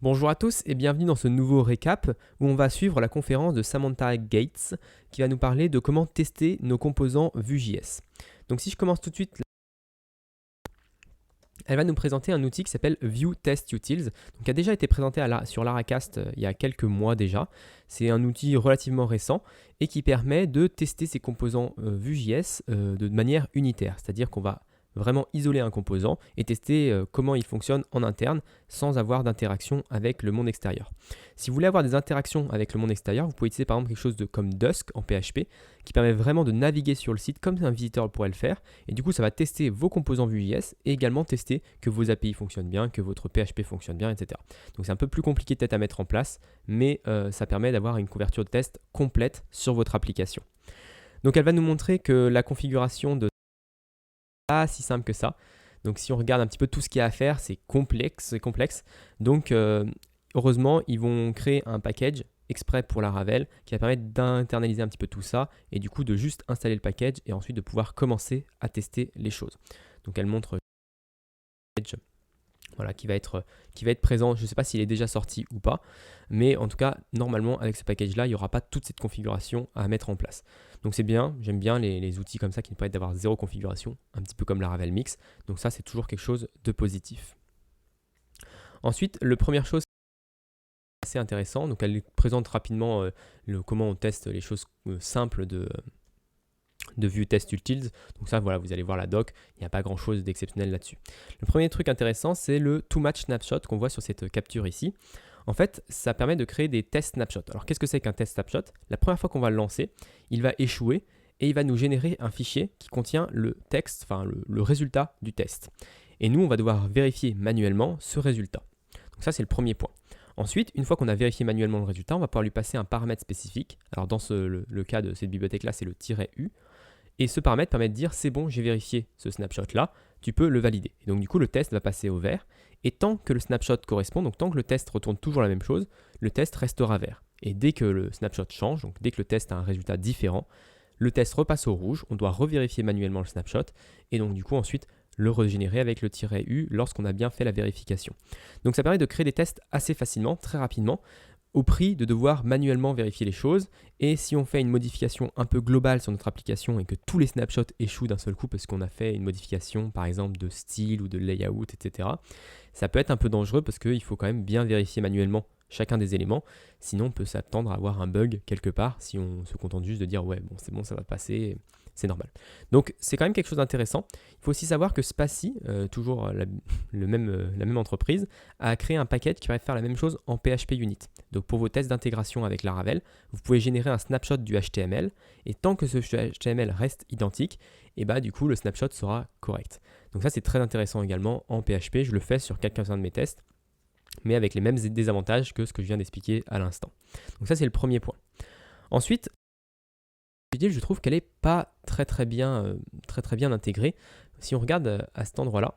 Bonjour à tous et bienvenue dans ce nouveau récap où on va suivre la conférence de Samantha Gates qui va nous parler de comment tester nos composants Vue.js. Donc si je commence tout de suite, elle va nous présenter un outil qui s'appelle Vue Test Utils, donc qui a déjà été présenté sur Laracast il y a quelques mois déjà. C'est un outil relativement récent et qui permet de tester ces composants Vue.js de manière unitaire, c'est-à-dire qu'on va vraiment isoler un composant et tester comment il fonctionne en interne sans avoir d'interaction avec le monde extérieur. Si vous voulez avoir des interactions avec le monde extérieur, vous pouvez utiliser par exemple quelque chose comme Dusk en PHP qui permet vraiment de naviguer sur le site comme un visiteur pourrait le faire, et du coup ça va tester vos composants Vue.js et également tester que vos API fonctionnent bien, que votre PHP fonctionne bien, etc. Donc c'est un peu plus compliqué peut-être à mettre en place, mais ça permet d'avoir une couverture de test complète sur votre application. Donc elle va nous montrer que la configuration de pas si simple que ça. Donc si on regarde un petit peu tout ce qu'il y a à faire, c'est complexe. Donc heureusement, ils vont créer un package exprès pour Laravel qui va permettre d'internaliser un petit peu tout ça et du coup de juste installer le package et ensuite de pouvoir commencer à tester les choses. Donc elle montre voilà, qui va être présent. Je ne sais pas s'il est déjà sorti ou pas, mais en tout cas, normalement, avec ce package-là, il n'y aura pas toute cette configuration à mettre en place. Donc c'est bien, j'aime bien les outils comme ça qui nous permettent d'avoir zéro configuration, un petit peu comme Laravel Mix. Donc ça, c'est toujours quelque chose de positif. Ensuite, la première chose assez intéressant, donc elle présente rapidement comment on teste les choses simples de Vue Test Utils. Donc ça, voilà, vous allez voir la doc, il n'y a pas grand chose d'exceptionnel là-dessus. Le premier truc intéressant, c'est le Too Much Snapshot qu'on voit sur cette capture ici. En fait, ça permet de créer des test snapshots. Alors qu'est-ce que c'est qu'un test snapshot? La première fois qu'on va le lancer, il va échouer et il va nous générer un fichier qui contient le texte, enfin le résultat du test. Et nous, on va devoir vérifier manuellement ce résultat. Donc ça, c'est le premier point. Ensuite, une fois qu'on a vérifié manuellement le résultat, on va pouvoir lui passer un paramètre spécifique. Alors dans le cas de cette bibliothèque-là, c'est le "-u". Et ce paramètre permet de dire c'est bon, j'ai vérifié ce snapshot-là, tu peux le valider. Et donc du coup, le test va passer au vert. Et tant que le snapshot correspond, donc tant que le test retourne toujours la même chose, le test restera vert. Et dès que le snapshot change, donc dès que le test a un résultat différent, le test repasse au rouge, on doit revérifier manuellement le snapshot, et donc du coup ensuite le régénérer avec le "-u" lorsqu'on a bien fait la vérification. Donc ça permet de créer des tests assez facilement, très rapidement, au prix de devoir manuellement vérifier les choses. Et si on fait une modification un peu globale sur notre application et que tous les snapshots échouent d'un seul coup parce qu'on a fait une modification par exemple de style ou de layout, etc., ça peut être un peu dangereux parce qu'il faut quand même bien vérifier manuellement chacun des éléments, sinon on peut s'attendre à avoir un bug quelque part si on se contente juste de dire ouais bon c'est bon ça va passer, c'est normal. Donc c'est quand même quelque chose d'intéressant. Il faut aussi savoir que Spatie, toujours la même entreprise, a créé un package qui va faire la même chose en PHP Unit. Donc pour vos tests d'intégration avec Laravel, vous pouvez générer un snapshot du HTML et tant que ce HTML reste identique, et bah du coup le snapshot sera correct. Donc ça c'est très intéressant également en PHP, je le fais sur quelques-uns de mes tests, mais avec les mêmes désavantages que ce que je viens d'expliquer à l'instant. Donc ça c'est le premier point. Ensuite, je trouve qu'elle n'est pas très bien intégrée. Si on regarde à cet endroit-là,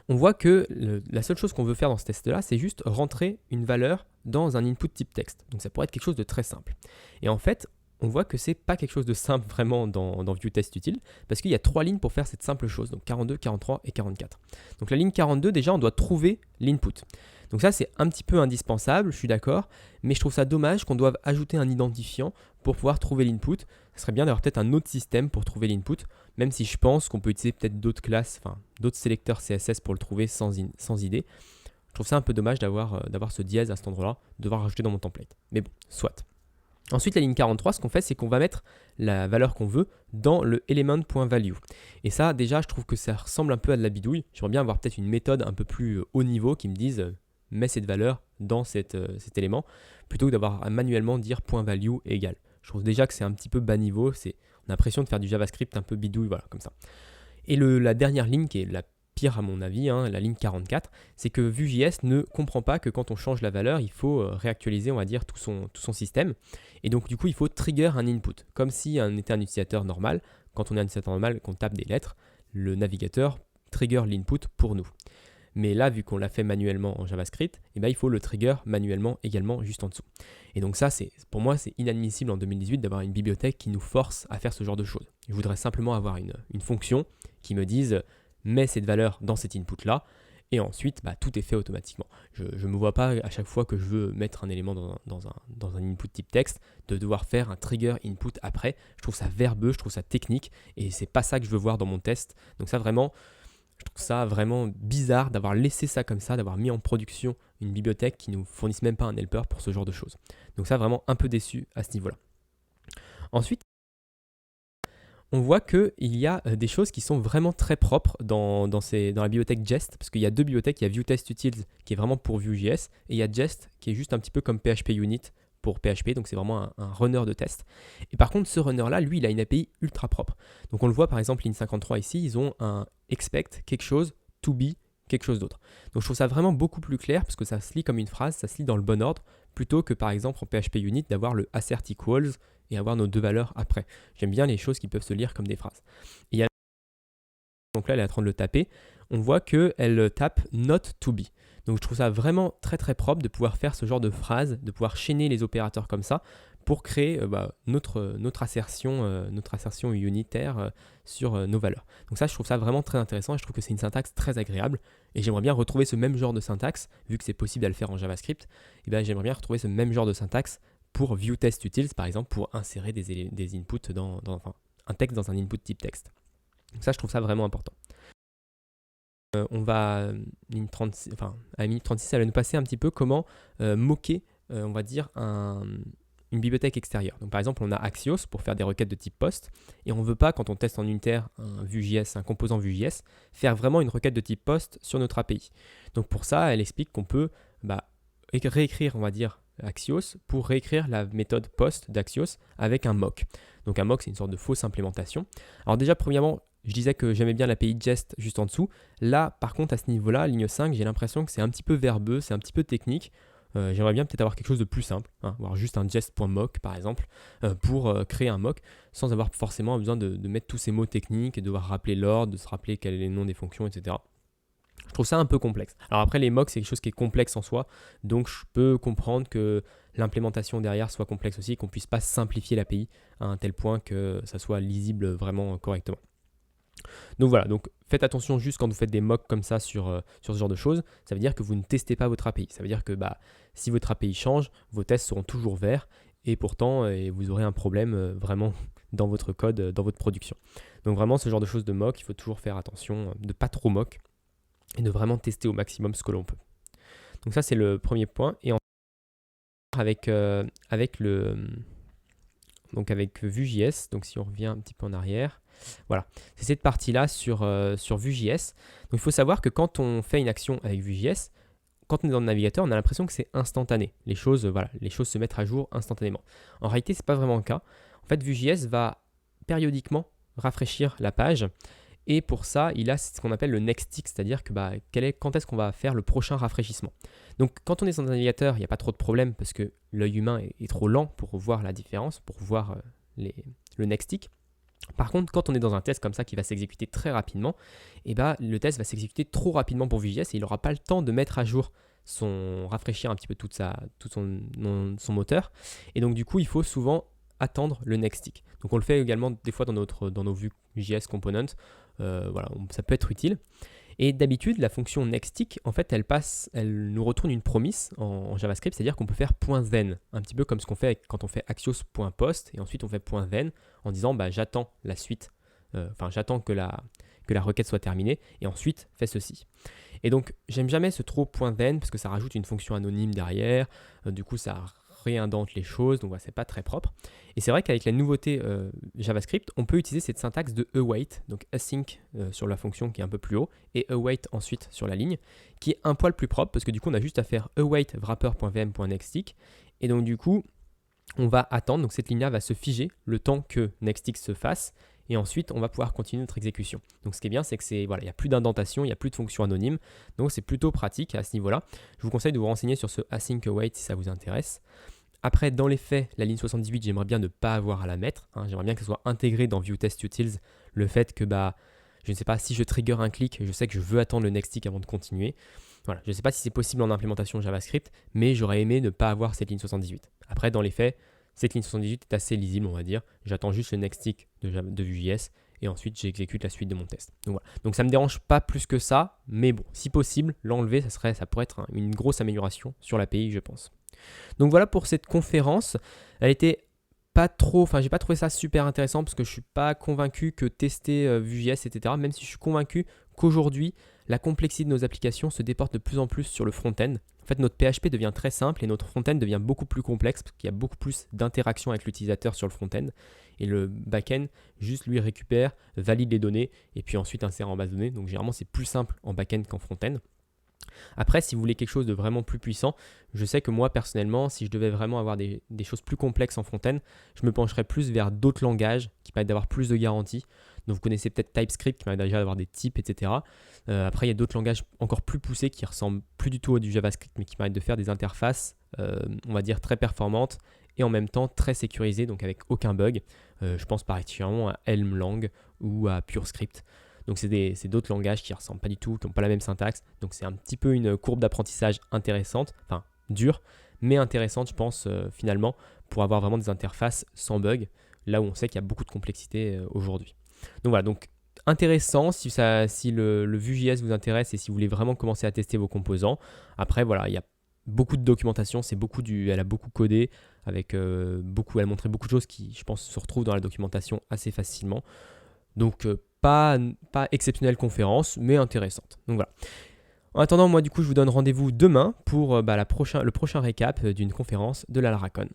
on voit que la seule chose qu'on veut faire dans ce test-là, c'est juste rentrer une valeur dans un input type texte. Donc ça pourrait être quelque chose de très simple. Et en fait, on voit que c'est pas quelque chose de simple vraiment dans Vue Test Utile, parce qu'il y a 3 lignes pour faire cette simple chose, donc 42, 43 et 44. Donc la ligne 42, déjà, on doit trouver l'input. Donc ça, c'est un petit peu indispensable, je suis d'accord, mais je trouve ça dommage qu'on doive ajouter un identifiant pour pouvoir trouver l'input. Ce serait bien d'avoir peut-être un autre système pour trouver l'input, même si je pense qu'on peut utiliser peut-être d'autres classes, enfin d'autres sélecteurs CSS pour le trouver sans idée. Je trouve ça un peu dommage d'avoir ce dièse à cet endroit-là, de devoir rajouter dans mon template. Mais bon, soit. Ensuite, la ligne 43, ce qu'on fait, c'est qu'on va mettre la valeur qu'on veut dans le element.value. Et ça, déjà, je trouve que ça ressemble un peu à de la bidouille. J'aimerais bien avoir peut-être une méthode un peu plus haut niveau qui me dise mets cette valeur dans cet élément, plutôt que d'avoir à manuellement dire .value égale. Je trouve déjà que c'est un petit peu bas niveau, on a l'impression de faire du JavaScript un peu bidouille, voilà, comme ça. Et la dernière ligne, qui est la pire à mon avis, la ligne 44, c'est que Vue.js ne comprend pas que quand on change la valeur, il faut réactualiser, on va dire, tout son système. Et donc, du coup, il faut trigger un input. Comme si on était un utilisateur normal. Quand on est un utilisateur normal, qu'on tape des lettres, le navigateur trigger l'input pour nous. Mais là, vu qu'on l'a fait manuellement en JavaScript, il faut le trigger manuellement également juste en dessous. Et donc ça, pour moi, c'est inadmissible en 2018 d'avoir une bibliothèque qui nous force à faire ce genre de choses. Je voudrais simplement avoir une fonction qui me dise mets cette valeur dans cet input-là Et ensuite, tout est fait automatiquement. Je ne me vois pas à chaque fois que je veux mettre un élément dans un input type texte, de devoir faire un trigger input après. Je trouve ça verbeux, je trouve ça technique, et c'est pas ça que je veux voir dans mon test. Donc ça vraiment, je trouve ça vraiment bizarre d'avoir laissé ça comme ça, d'avoir mis en production une bibliothèque qui ne nous fournisse même pas un helper pour ce genre de choses. Donc ça vraiment un peu déçu à ce niveau-là. Ensuite, on voit qu'il y a des choses qui sont vraiment très propres dans la bibliothèque Jest, parce qu'il y a deux bibliothèques, il y a ViewTestUtils qui est vraiment pour Vue.js, et il y a Jest qui est juste un petit peu comme PHP Unit pour PHP, donc c'est vraiment un runner de test. Et par contre, ce runner-là, lui, il a une API ultra propre. Donc on le voit par exemple, Line53 ici, ils ont un expect quelque chose to be quelque chose d'autre. Donc je trouve ça vraiment beaucoup plus clair, parce que ça se lit comme une phrase, ça se lit dans le bon ordre, plutôt que par exemple en PHP Unit d'avoir le assert equals et avoir nos deux valeurs après. J'aime bien les choses qui peuvent se lire comme des phrases. Et il y a... Donc là, elle est en train de le taper. On voit qu'elle tape not to be. Donc je trouve ça vraiment très très propre de pouvoir faire ce genre de phrase, de pouvoir chaîner les opérateurs comme ça pour créer notre assertion unitaire sur nos valeurs. Donc ça, je trouve ça vraiment très intéressant et je trouve que c'est une syntaxe très agréable. Et j'aimerais bien retrouver ce même genre de syntaxe, vu que c'est possible à le faire en JavaScript, et bien j'aimerais bien retrouver ce même genre de syntaxe pour ViewTestUtils, par exemple, pour insérer des inputs un texte dans un input type texte. Donc ça, je trouve ça vraiment important. On va, à la minute 36, elle va nous passer un petit peu comment moquer, on va dire, une bibliothèque extérieure. Donc par exemple, on a Axios pour faire des requêtes de type post, et on ne veut pas, quand on teste en unitaire un composant Vue.js, faire vraiment une requête de type post sur notre API. Donc pour ça, elle explique qu'on peut réécrire, on va dire, Axios pour réécrire la méthode post d'Axios avec un mock. Donc un mock, c'est une sorte de fausse implémentation. Alors déjà, premièrement, je disais que j'aimais bien l'API Jest juste en dessous. Là, par contre, à ce niveau-là, ligne 5, j'ai l'impression que c'est un petit peu verbeux, c'est un petit peu technique. J'aimerais bien peut-être avoir quelque chose de plus simple, avoir juste un jest.mock par exemple, pour créer un mock, sans avoir forcément besoin de mettre tous ces mots techniques et de devoir rappeler l'ordre, de se rappeler quel est le nom des fonctions, etc. Je trouve ça un peu complexe. Alors après, les mocks, c'est quelque chose qui est complexe en soi, donc je peux comprendre que l'implémentation derrière soit complexe aussi, qu'on ne puisse pas simplifier l'API à un tel point que ça soit lisible vraiment correctement. Donc voilà, donc faites attention juste quand vous faites des mocks comme ça sur ce genre de choses, ça veut dire que vous ne testez pas votre API. Ça veut dire que si votre API change, vos tests seront toujours verts et pourtant vous aurez un problème vraiment dans votre code, dans votre production. Donc vraiment, ce genre de choses de mock, il faut toujours faire attention de pas trop mock et de vraiment tester au maximum ce que l'on peut. Donc ça, c'est le premier point. Et avec Vue.js, donc si on revient un petit peu en arrière, voilà, c'est cette partie-là sur Vue.js. Donc il faut savoir que quand on fait une action avec Vue.js, quand on est dans le navigateur, on a l'impression que c'est instantané. Les choses se mettent à jour instantanément. En réalité, ce n'est pas vraiment le cas. En fait, Vue.js va périodiquement rafraîchir la page. Et pour ça, il a ce qu'on appelle le next tick, c'est-à-dire que quand est-ce qu'on va faire le prochain rafraîchissement. Donc quand on est dans un navigateur, il n'y a pas trop de problème parce que l'œil humain est trop lent pour voir la différence, pour voir le next tick. Par contre, quand on est dans un test comme ça qui va s'exécuter très rapidement, le test va s'exécuter trop rapidement pour Vue.js et il n'aura pas le temps de mettre à jour rafraîchir un petit peu tout son moteur. Et donc du coup, il faut souvent attendre le next tick. Donc on le fait également des fois dans nos Vue.js components. Ça peut être utile. Et d'habitude, la fonction nextTick, en fait, elle nous retourne une promesse en JavaScript, c'est-à-dire qu'on peut faire .then, un petit peu comme ce qu'on fait quand on fait axios.post et ensuite on fait .then en disant j'attends la suite, j'attends que la requête soit terminée et ensuite fais ceci. Et donc, j'aime jamais ce trop .then parce que ça rajoute une fonction anonyme derrière, du coup ça réindente les choses, donc c'est pas très propre. Et c'est vrai qu'avec la nouveauté JavaScript, on peut utiliser cette syntaxe de await, donc async sur la fonction qui est un peu plus haut, et await ensuite sur la ligne, qui est un poil plus propre, parce que du coup on a juste à faire await wrapper.vm.nextTick, et donc du coup on va attendre, donc cette ligne-là va se figer le temps que nextTick se fasse, et ensuite on va pouvoir continuer notre exécution. Donc ce qui est bien, c'est que il n'y a plus d'indentation, il n'y a plus de fonction anonyme, donc c'est plutôt pratique à ce niveau-là. Je vous conseille de vous renseigner sur ce async await si ça vous intéresse. Après, dans les faits, la ligne 78, j'aimerais bien ne pas avoir à la mettre. J'aimerais bien que ce soit intégré dans ViewTestUtils. Le fait que, je ne sais pas, si je trigger un clic, je sais que je veux attendre le next tick avant de continuer. Voilà, je ne sais pas si c'est possible en implémentation JavaScript, mais j'aurais aimé ne pas avoir cette ligne 78. Après, dans les faits, cette ligne 78 est assez lisible, on va dire. J'attends juste le next tick de Vue.js et ensuite j'exécute la suite de mon test. Donc voilà. Donc ça me dérange pas plus que ça, mais bon, si possible, l'enlever, ça pourrait être une grosse amélioration sur l'API, je pense. Donc voilà pour cette conférence. Elle était pas trop, j'ai pas trouvé ça super intéressant parce que je suis pas convaincu que tester Vue.js, etc., même si je suis convaincu qu'aujourd'hui, la complexité de nos applications se déporte de plus en plus sur le front-end. En fait, notre PHP devient très simple et notre front-end devient beaucoup plus complexe parce qu'il y a beaucoup plus d'interactions avec l'utilisateur sur le front-end. Et le back-end, juste lui récupère, valide les données et puis ensuite insère en base de données. Donc généralement, c'est plus simple en back-end qu'en front-end. Après, si vous voulez quelque chose de vraiment plus puissant, je sais que moi personnellement, si je devais vraiment avoir des choses plus complexes en front-end, je me pencherais plus vers d'autres langages qui permettent d'avoir plus de garanties. Donc vous connaissez peut-être TypeScript qui permet déjà d'avoir des types, etc. Après, il y a d'autres langages encore plus poussés qui ressemblent plus du tout à du JavaScript, mais qui permettent de faire des interfaces, on va dire, très performantes et en même temps très sécurisées, donc avec aucun bug. Je pense particulièrement à Helm ou à PureScript. Donc c'est d'autres langages qui ne ressemblent pas du tout, qui n'ont pas la même syntaxe. Donc c'est un petit peu une courbe d'apprentissage intéressante, enfin dure, mais intéressante je pense finalement pour avoir vraiment des interfaces sans bug, là où on sait qu'il y a beaucoup de complexité aujourd'hui. Donc voilà, donc intéressant si le Vue.js vous intéresse et si vous voulez vraiment commencer à tester vos composants. Après voilà, il y a beaucoup de documentation, elle a beaucoup codé, avec elle a montré beaucoup de choses qui je pense se retrouvent dans la documentation assez facilement. Donc pas exceptionnelle conférence, mais intéressante. Donc voilà. En attendant, moi du coup, je vous donne rendez-vous demain pour le prochain récap d'une conférence de la Laracon.